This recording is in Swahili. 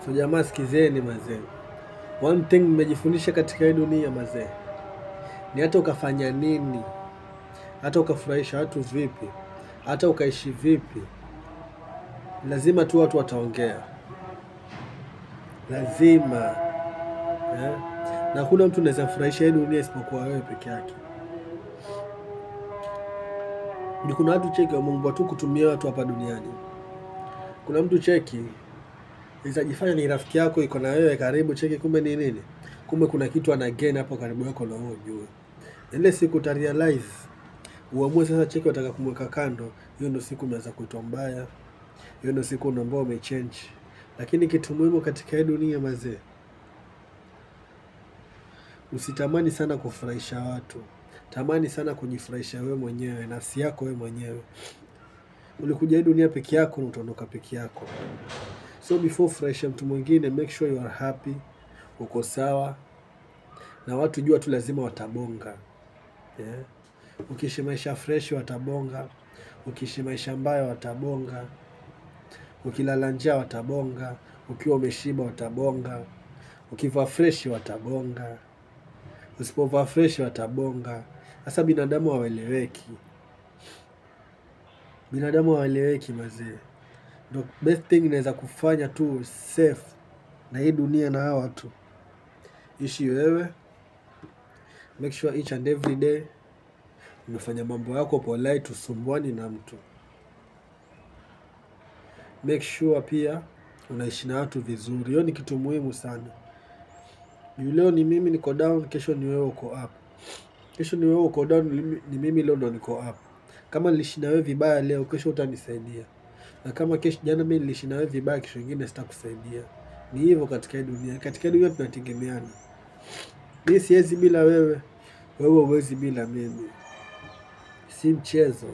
So jamaa, sikizeni mazee, one thing nimejifundisha katika hii dunia mazee, ni hata ukafanya nini, hata ukafurahisha watu vipi, hata ukaishi vipi, lazima tu watu wataongea, lazima na hakuna mtu anaweza furahisha hii dunia isipokuwa wewe peke yake. Kuna watu cheki wameumba tu kutumia watu hapa duniani. Kuna mtu cheki itajifanya ni rafiki yako, iko na wewe karibu, cheki kumbe ni nini? Kumbe kuna kitu ana gain hapo karibu yako na wewe ujue. Ile siku uta realize, uamue sasa cheki wataka kumweka kando, hiyo ndio siku umeanza kuitwa mbaya. Hiyo ndio siku unaomba umechange. Lakini kitu muhimu katika hii dunia mazee, usitamani sana kufurahisha watu. Tamani sana kujifurahisha wewe mwenyewe, nafsi yako wewe mwenyewe. Ulikuja hii dunia peke yako na utaondoka peke yako. So before furahisha mtu mwingine, make sure you are happy, uko sawa. Na watu jua tu lazima watabonga. Ukiishi maisha fresh watabonga. Ukiishi maisha mbaya watabonga. Ukilala njaa watabonga. Ukiwa umeshiba watabonga. Ukivaa fresh watabonga. Usipovaa fresh watabonga. Sasa binadamu hawaeleweki. Binadamu hawaeleweki mazee. The best thing inaweza kufanya tu safe na hii dunia na hawa watu, ishi wewe. Make sure each and every day unafanya mambo yako polite, usumbuani na mtu. Make sure pia unaishi na watu vizuri. Hiyo ni kitu muhimu sana. Leo ni mimi niko down, kesho ni wewe uko up. Kesho ni wewe uko down, ni mimi leo ndo niko up. Kama niliishi na wewe vibaya leo, kesho utanisaidia. Na kama kesho jana mimi niliishi na wewe vibaya, kesho nyingine sitakusaidia. Ni hivyo katika dunia. Katika dunia tunategemeana. Mimi siwezi bila wewe, wewe huwezi bila mimi. Si mchezo.